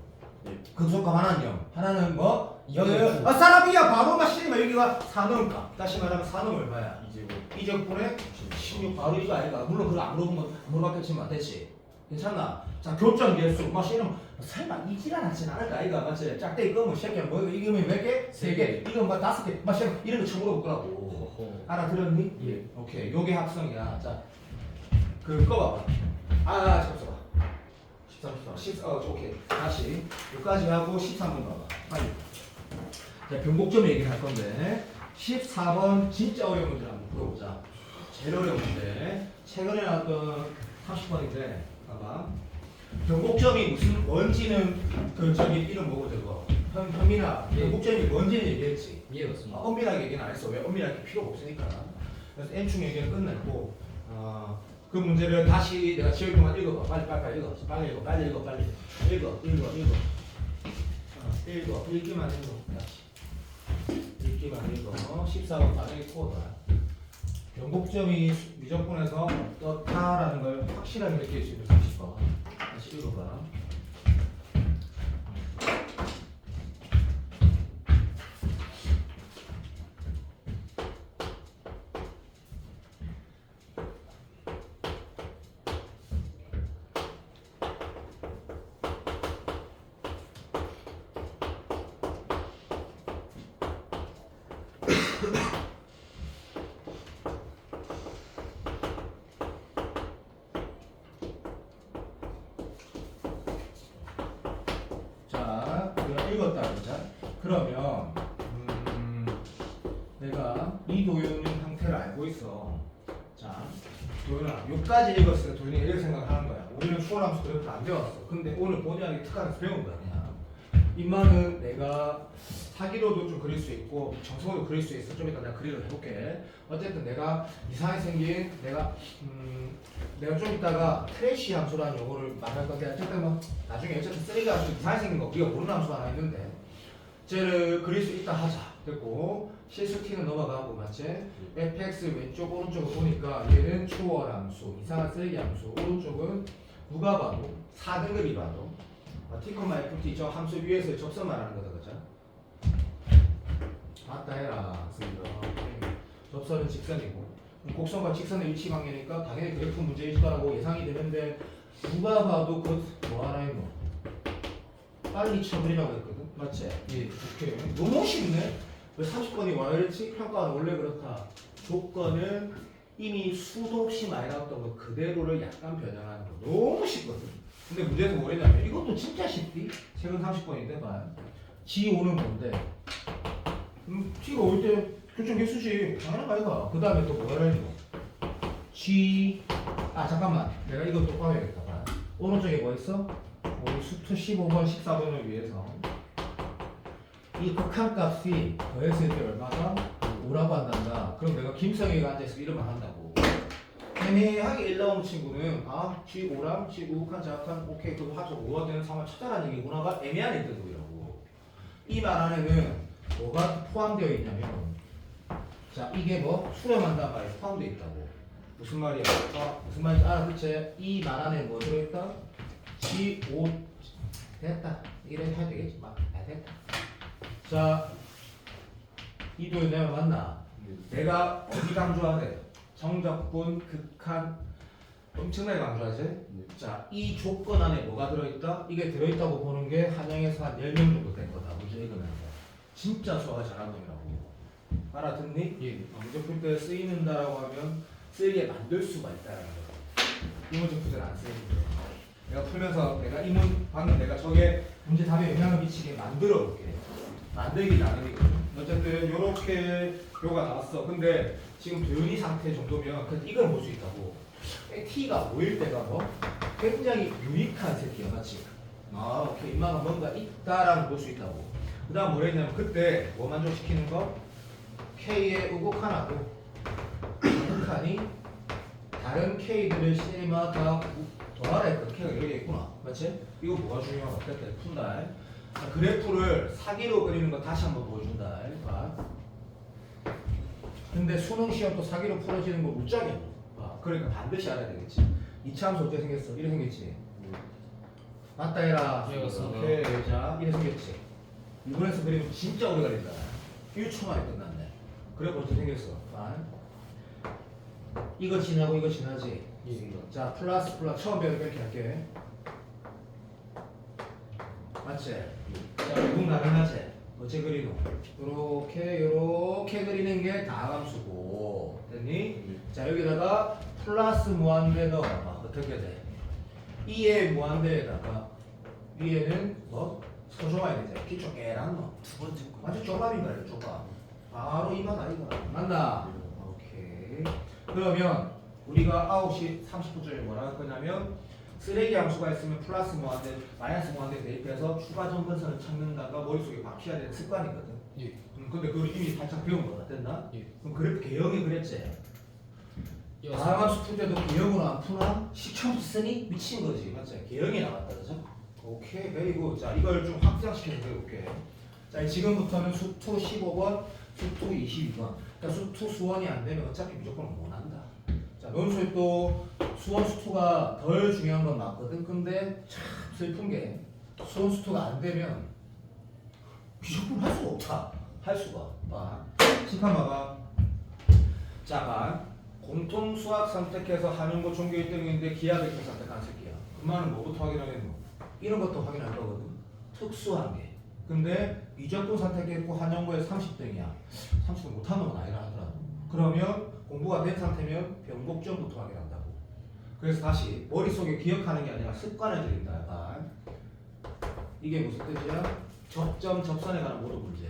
극소값 하나는 0. 하나는 뭐? 0. 사람이야 바보가 씨발 여기가 4넣을까? 다시 말하면 4넣으면 얼마야? 2제곱분에 16 바로 이거 아이가. 물론 그거 안 물어봤겠지만 됐지. 괜찮나? 자 교점 개수 막 이러면 설마 이지랄 하진 않을까 아이가 맞지? 짝대기 끄면 새끼야 뭐 이거면 몇 개? 3개. 이건 막 5개. 막 이런 거 처음 물어볼 거라고. 알아들었니? 예. 오케이. 요게 합성이야. 자 그거 봐봐. 잠깐만. 13. 오케이. 다시 여기까지 하고 13번 봐봐. 빨리. 자, 변곡점 얘기를 할 건데 14번 진짜 어려운 문제 한번 풀어보자. 제일 어려운 문제. 최근에 나왔던 30번인데 봐봐. 변곡점이 무슨 뭔지는 이름 뭐고 저거 현민아 변곡점이 뭔지는 얘기했지. 예, 맞습니다. 엄밀하게 얘기는 안 했어. 왜 엄밀하게 필요가 없으니까. 그래서 N충 얘기는 끝냈고 그 문제를 다시 내가 지울 동안 읽어봐. 빨리 읽어. 빨리 읽어. 읽기만 읽어. 14번 반응의 코어다. 변곡점이 미적분에서 떴다라는 걸 확실하게 느낄 수 있는 30번. 다시 읽어봐. 그러면 내가 이 도형의 형태를 알고 있어. 자, 도현아, 여기까지 읽었을 때 도현이 이렇게 생각하는 거야. 우리는 추월함수 그래프 안 배웠어. 근데 오늘 본의하게 특강에서 배운 거야, 그냥. 인마는 내가 사기로도 좀 그릴 수 있고 정성으로 그릴 수 있어. 좀 이따 내가 그리를 해볼게. 어쨌든 내가 이상하게 생긴 내가 좀 이따가 트래시 함수라는 용어를 말할 건데 어쨌든 뭐 나중에 어쨌든 쓰레기 함수 이상하게 생긴 거 우리가 모르는 함수가 하나 있는데 쟤를 그릴 수 있다 하자. 됐고 실수 t는 넘어가고 맞지? fx 왼쪽 오른쪽을 보니까 얘는 초월 함수 이상한 쓰레기 함수 오른쪽은 누가 봐도 4등급이 봐도 t, ft 저 함수 위에서 접선 말하는 거다 그죠? 맞다 해라 접선은 직선이고 곡선과 직선의 위치 관계니까 당연히 그래프 문제일 거라고 예상이 되는데 누가 봐도 그 뭐하나 뭐 빨리 쳐버리라고 했거든 맞지? 예 오케이 너무 쉽네 왜 30번이 와 이랬지? 평가는 원래 그렇다 조건은 이미 수도 없이 많이 나왔던 거 그대로를 약간 변형하는 거 너무 쉽거든 근데 문제에서 뭐랬냐면 이것도 진짜 쉽디? 최근 30번인데 봐요 G5는 뭔데? T가 올 때 교정 개수지 당연한 거 아이가 그 다음에 또 뭐라 해야 되노? G 잠깐만 내가 이거 똑바로 해야겠다 봐. 오른쪽에 뭐 있어? 우리 수투 15번 14번을 위해서 이 극한값이 더했을 때 얼마나? 5라고 한단다 그럼 내가 김성애가 앉아있어 이러면 한다고 애매하게 1 나오는 친구는 G5랑 G5 극한 자극한 오케이 그거 합쳐 5가 되는 상황을 찾아라는 얘기구나가 애매한 뜻이라고 이 말 안에는 뭐가 포함되어 있냐면 자 이게 뭐 수렴한다는 말이 포함되어 있다고 무슨 말이야? 무슨 말인지 알아듣지? 이 말 안에 뭐 들어있다? G5 됐다 이래 해야 되겠지 막 됐다 자 이 도형 내가 맞나? 내가 어디 강조하래? 정적분 극한 엄청나게 강조하지? 자 이 조건 안에 뭐가 들어있다? 이게 들어있다고 보는 게 한영에서 한 10명 정도 된 거다 문제 읽으면서 진짜 수학을 잘하는 놈이라고 알아듣니? 예. 문제 풀 때 쓰이는다라고 하면 쓰이게 만들 수가 있다라는 거야 이 문제 풀 때는 안 쓰이는 거야 내가 풀면서 내가 방금 내가 저게 문제 답에 영향을 미치게 만들어 볼게 만들기 나름이거든 어쨌든 요렇게 요가 나왔어 근데 지금 도윤이 상태 정도면 그래도 이걸 볼 수 있다고 T가 5일 때가 뭐 굉장히 유익한 새끼야 맞지? 오케이 인마가 뭔가 있다라고 볼 수 있다고 그 다음 뭐라 했냐면 그때 뭐 만족시키는 거? K의 우곡 하나도 극한이 다른 K들을 C마다 더하라 했거든 K가 여러 개 있구나 맞지? 이거 뭐가 중요하고 어쨌든 푼다 자, 그래프를 사기로 그리는 거 다시 한번 보여준다 봐. 근데 수능 시험도 사기로 풀어지는 거 웃자게 그러니까 반드시 알아야 되겠지 2차 함수 어떻게 생겼어? 이래 생겼지 맞다 해라 오케이 자 이래 생겼지 이번에서 그리면 진짜 오래 걸린다 1초 만에 끝났네 그래 어떻게 생겼어? 이거 지나고 이거 지나지 자 플러스 처음 배울 때 이렇게 할게 맞지? 자 외국 나가나지? 어째 그리노? 요렇게 그리는 게 다함수고 됐니? 자 여기다가 플러스 무한대 넣어봐 어떻게 돼? 2의 무한대에다가 위에는 뭐? 서줘야 되지 기초 깨랑 너 두 번째 거 완전 쪼밥인가요 쪼밥 바로 이만 아이가 맞나? 오케이 그러면 우리가 9시 30분쯤에 뭐라 할 거냐면 쓰레기 함수가 있으면 플러스 무한대 마이너스 무한대 대입해서 추가 점근선을 찾는다가 머릿속에 박혀야 되는 습관이거든 예. 근데 그걸 이미 살짝 배운 거다 됐나? 예. 그럼 그래프 개형이 그랬지? 예, 다함수 풀 때도 개형으로 안 푸나? 시험 쓰니? 미친 거지 맞지? 개형이 나왔다 그죠? 오케이 베이고 자 이걸 좀 확장시켜서 배울게 자 지금부터는 수투 15번 수투 22번 그러니까 수투 수원이 안 되면 어차피 무조건 못 한다 자 논술 또 수원 수투가 덜 중요한 건 맞거든 근데 참 슬픈 게 수원 수투가 안 되면 무조건 할 수가 없다 할 수가 봐 심판 봐봐 자 공통 수학 선택해서 한영고 종교 1등인데 기하백분 선택한 새끼야 그 말은 뭐부터 확인하겠노? 이런 것도 확인할 거거든 특수한 게 근데 미적분 선택했고 한영고에 30등이야 30등 못하는 건 아니라 하더라도 그러면 공부가 된 상태면 변곡점부터 확인한다고 그래서 다시 머릿속에 기억하는 게 아니라 습관을 들인다 약간 이게 무슨 뜻이야? 접점 접선에 관한 모든 문제.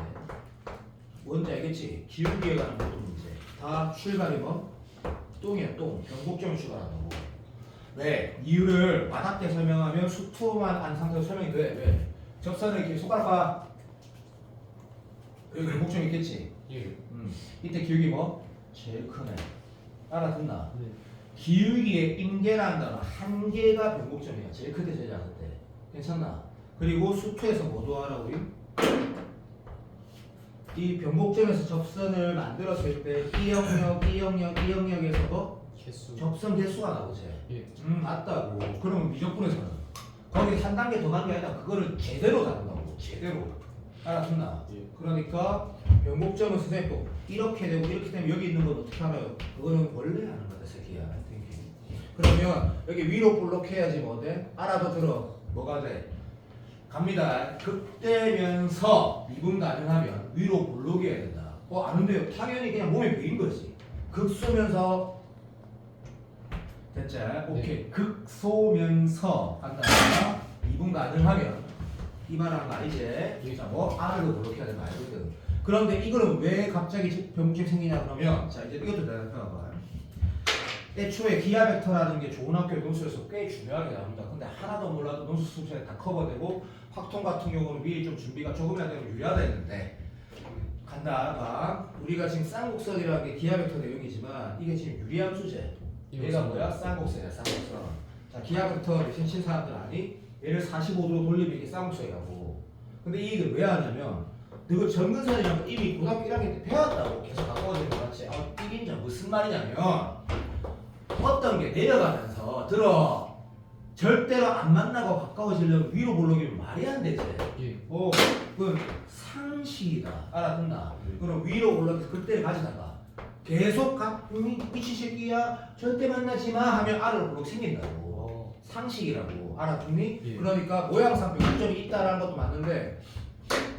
뭔지 알겠지? 기울기에 관한 모든 문제. 다 출발이 뭐? 똥이야 똥. 변곡점이 출발한다고. 왜? 이유를 와닿게 설명하면 수투만 한 상태로 설명이 돼. 왜? 접선을 이렇게 손가락 봐. 여기 변곡점이 있겠지? 예. 이때 기울기 뭐? 제일 크네. 알아듣나? 네. 기울기의 임계라는 단어 한 개가 변곡점이야. 제일 클 때 제일 작을 때. 괜찮나? 그리고 수투에서 뭐도 하라고요? 이 변곡점에서 접선을 만들었을 때 이 영역에서 뭐? 개수. 접선 개수가 나오지. 예. 맞다고. 그러면 미적분에서는 거기 한 단계 더 간 게 아니라 그거를 제대로 다룬다고. 제대로. 알아듣나? 예. 그러니까 변곡점은 선생님 또 이렇게 되고 이렇게 되면 여기 있는 건 어떻게 알아요? 그거는 원래 하는 거다 새끼야. 그러면 여기 위로 볼록해야지 뭐 돼? 알아도 들어. 뭐가 돼? 갑니다. 극대면서 미분 가능하면 위로 볼록해야 된다. 아는데요. 당연히 그냥 몸에 배인 거지. 극소면서 됐지? 오케이. 극소면서 간다. 미분 가능하면 이 말하는 거 아니지? 자, 뭐 R도 볼록해야 되는 거 알거든. 그런데 이거는 왜 갑자기 변곡점이 생기냐 그러면 자 이제 이것도 내가 생각해봐. 애초에 기하 벡터라는 게 좋은 학교 논술에서 꽤 중요하게 나옵니다. 근데 하나도 몰라도 논술 수업시간에 다 커버되고 확통 같은 경우는 미리 좀 준비가 조금이라도 되면 유리하다 했는데 간다. 봐. 우리가 지금 쌍곡선이라는 게 기하 벡터 내용이지만 이게 지금 유리함수제. 얘가 뭐야? 쌍곡선이야. 쌍곡선. 자, 기하 벡터 신신 사람들 아니? 얘를 45도로 돌리면 이게 쌍곡선이라고. 근데 이 얘기를 왜 하냐면 너그 정근선이라는 거 이미 고등학교 1학년 때 배웠다고 계속 바꿔주는 거 같지? 이게 무슨 말이냐면 어떤 게 내려가면서 들어 절대로 안 만나고 가까워지려면 위로 볼록이면 말이 안 되지. 예. 그건 상식이다. 알아듣나? 그럼 위로 올라가서 그때를 가지다가 계속 미친 새끼야 절대 만나지 마 하면 알을 볼록 생긴다고. 상식이라고. 알아듣니? 예. 그러니까 모양상 변곡점이 있다라는 것도 맞는데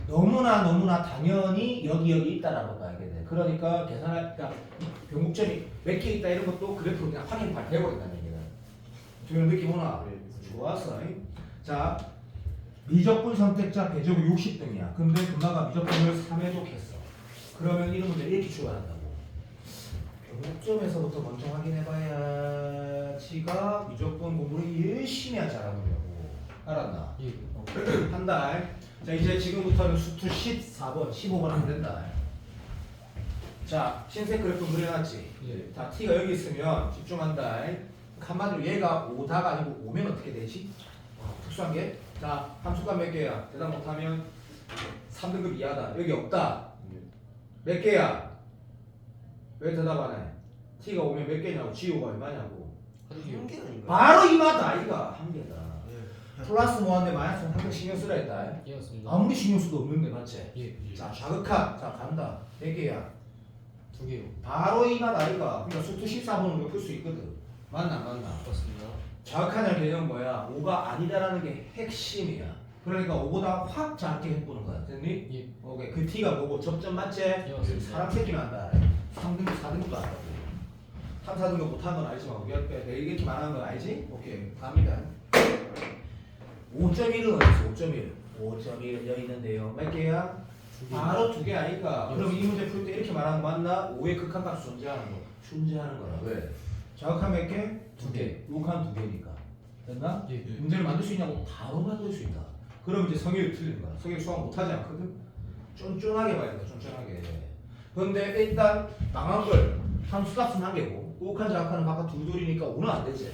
너무나 당연히 여기 있다라는 것도 알게 돼. 그러니까 계산할 변곡점이 몇 개 있다 이런 것도 그래프로 그냥 확인 발 돼버린다는 얘기다. 지금 느낌 오나? 좋았어. 자, 미적분 선택자 배제고 60등이야. 근데 금마가 미적분을 3회 족했어. 그러면 이런 문제 이렇게 출발한다고. 변곡점에서부터 먼저 확인해봐야 지가 미적분 공부를 열심히 할 잘하느냐고. 알았나? 예. 한 달. 자, 이제 지금부터는 수투 14번, 15번 안 된다. 자, 흰색 그래프 그려놨지? 예. 자, t가 여기 있으면 집중한다. 한마디로 얘가 5다가 아니고 5면 어떻게 되지? 특수한 게? 자, 함수가 몇 개야? 대답 못하면 3등급 이하다. 여기 없다. 몇 개야? 왜 대답 안 해? t가 오면 몇 개냐고? g호가 얼마냐고? 한 개. 바로 이마다. 아이가 한 개다. 플러스 뭐한데 마이너스 항상 신경 쓰라 했다. 예, 맞습니다. 아무리 신경 써도 없는데 맞지? 예. 자, 좌극한. 자, 간다. 몇 개야? 2개요. 바로 이마다. 아이가. 그러니까 수투 14번은 풀 수 있거든. 맞나? 맞습니다. 좌극한의 개념 뭐야? 5가 아니다라는 게 핵심이야. 그러니까 5보다 확 작게 해보는 거야. 됐니? 예. 오케이. 그 t가 뭐고? 접점 맞지? 맞습니다. 사람 새끼는 안다. 3등급, 4등급도 안다고. 3, 4등급 못한 건 알지만 우리가 이렇게 말하는 건 알지? 오케이. 갑니다. 5.1은 어딨어? 5.1. 5.1은 여기 있는데요. 몇 개야? 바로 2개 아니까. 그럼 이 문제 풀 때 이렇게 말하는 거 맞나? 5의 극한값 존재하는 거. 존재하는 거라. 왜? 좌극한 몇 개? 2개. 우극한 2개니까. 됐나? 예. 문제를 만들 수 있냐고? 바로 만들 수 있다. 그럼 이제 성역이 틀리는 거야. 성역 수학 못하지 않거든? 쫀쫀하게 봐야 된다. 쫀쫀하게. 그런데 일단 망한 걸 함수값은 한 개고 우극한 좌극한은 각각 둘둘이니까 5는 안 되지.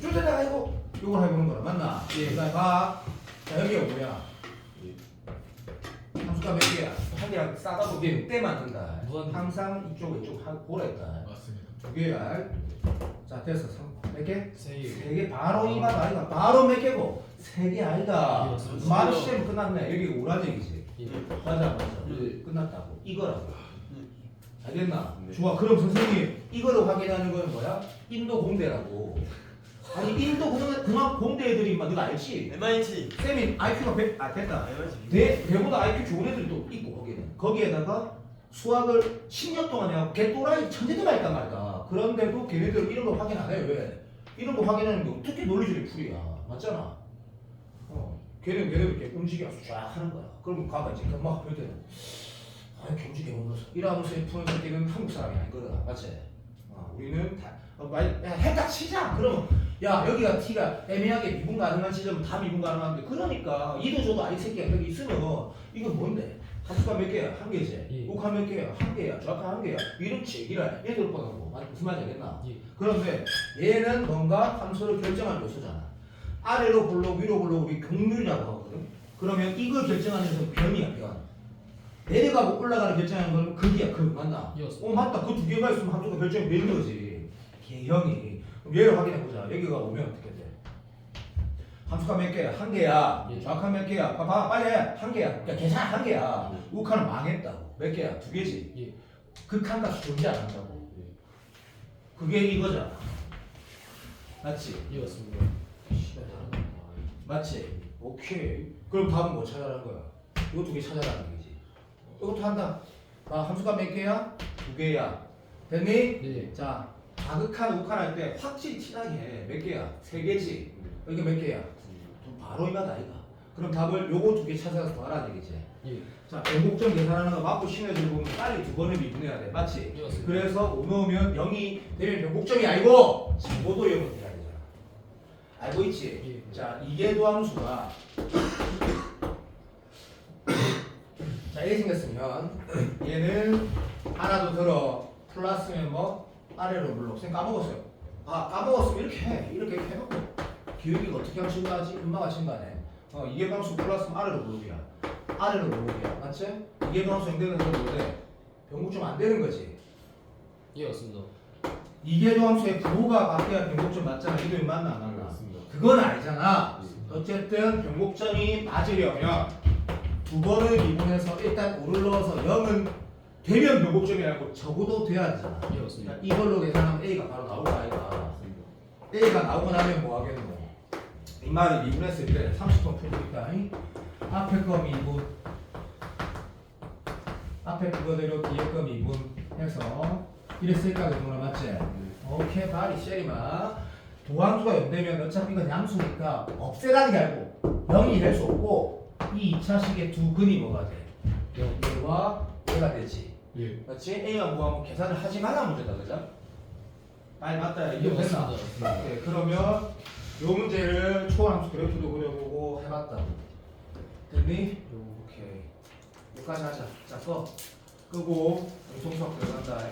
쪼대다가 이거 이걸 해보는 거라. 맞나? 예. 그다음에 봐. 자, 여기가 뭐야? 함수가 몇 개야? 한 개랑 싸다 보기엔 때만 든다. 무한. 항상 이쪽 이쪽 보라 했다. 맞습니다. 2개야. 자, 됐어. 몇 개? 3개. 3개. 바로 이마다 아이가. 바로 몇 개고? 3개 아이가. 예, 맞습니다. 말 시험 끝났네. 여기가 오란 얘기지. 예. 맞아. 끝났다고. 이거라고. 알겠나? 좋아. 그럼 선생님 이거를 확인하는 건 뭐야? 인도 공대라고. 아니 인도 공대 애들이 막 너가 알지? MIT. 쌤이 IQ가 100, 됐다. MIT. 배보다 IQ 좋은 애들이 또 있고 거기는. 거기에다가 수학을 10년 동안 해갖고 개또라이 천재들 있단 말이다. 그런데도 걔네들 이런 거 확인 안 해. 왜? 이런 거 확인하는 게 어떻게 논리적인 풀이야. 맞잖아. 걔는 이렇게 움직여서 쫙 하는 거야. 그러면 가가 이제 금방 볼 때는 경주 개못넣어서 이러면서 푸는 새끼는 한국 사람이 아니거든. 맞지? 우리는 다 해딱 치자. 그러면 야 여기가 T가 애매하게 미분 가능한 지점은 다 미분 가능한데 그러니까 이도 저도 아이 새끼가 여기 있으면 이건 뭔데? 함수가 몇 개야? 한 개지. 예. 우카 몇 개야? 한 개야. 좌카 한 개야. 이렇지. 얘기를 얘들 뻔하고 무슨 말인지 알겠나? 예. 그런데 얘는 뭔가 함수를 결정한 요소잖아. 아래로 블록 위로 블록 우리 경률이라고 하거든. 그러면 이걸 결정하는 녀석은 변이야 변. 내려가고 올라가는 결정하는 건 극이야 극 맞나? 예. 맞다. 그 두 개가 있으면 함수가 결정이 되는 거지. 개형이. 그럼 얘를 확인해 보자. 여기가 오면 어떻게 돼? 함수가 몇 개야? 한 개야. 예. 좌카 몇 개야? 봐봐 빨리 해. 한 개야. 그러니까 괜찮아 한 개야. 우카는 망했다고. 몇 개야? 두 개지. 예. 극한 값이 존재 안 한다고. 예. 그게 이거잖아. 맞지? 예, 맞습니다. 맞지? 오케이. 그럼 답은 뭐 찾아라는 거야? 이거 두 개 찾아라는 얘기지. 이것도 한다. 함수가 몇 개야? 두 개야. 됐니? 네. 자, 다극한 우칸 할 때 확실히 티나게 해. 몇 개야? 세 개지. 여기 몇 개야? 좀 바로 이마다 아이가. 그럼 답을 요거 두 개 찾아서 더하라는 얘기지. 예. 자, 변곡점 계산하는 거 맞고 신해주고 보면 빨리 두 번을 미분해야 돼. 맞지? 예, 맞습니다. 그래서 5 넣으면 0이 되면 변곡점이 아니고 15도 0은 돼야 되잖아. 알고 있지? 예. 자, 이계도 함수가 자, 이렇게 생겼으면 얘는 하나도 들어 플러스면 뭐 아래로 물러. 쌤 까먹었어요. 까먹었으면 이렇게 해. 이렇게 해놓고 기울기가 어떻게 하면 증가하지? 금방 증가하네. 이계 함수 플러스면 아래로 물러기야. 아래로 물러기야. 맞지? 이계 함수 연대는 되는데 변곡점 안 되는 거지. 예, 맞습니다. 이계도 함수의 부호가 바뀌어야 변곡점 맞잖아. 이름이 맞나 안 맞나? 맞습니다. 그건 아니잖아. 예. 어쨌든 변곡점이 맞으려면 두 번을 미분해서 일단 5를 넣어서 0은 되면 변곡점이라고 적어도 돼야 되잖아. 예, 맞습니다. 그러니까 이걸로 계산하면 A가 바로 나올 거 아이가. A가 나오고 나면 뭐 하겠노? 이 말이 미분했을 때 30번 풀고 있다. 앞에 거 미분, 앞에 그거대로 뒤에 거 미분해서 이랬을까 그동안 맞지? 오케이 바리 쉐리마. 두 함수가 연대면 어차피 이건 양수니까 없애라는 게 아니고 0이 될 수 없고 이 2차식의 두 근이 뭐가 돼? 0과 얘가 되지. 예. 그렇지? A가 뭐하면 계산을 하지 말라 문제다 그죠? 아니 맞다 예, 이거 됐나? 맞습니다. 네, 그러면 요 문제를 초함수 그래프도 그려보고 해봤다. 됐니? 오케이. 여기까지 하자. 자, 끄고 정수학 들어간다.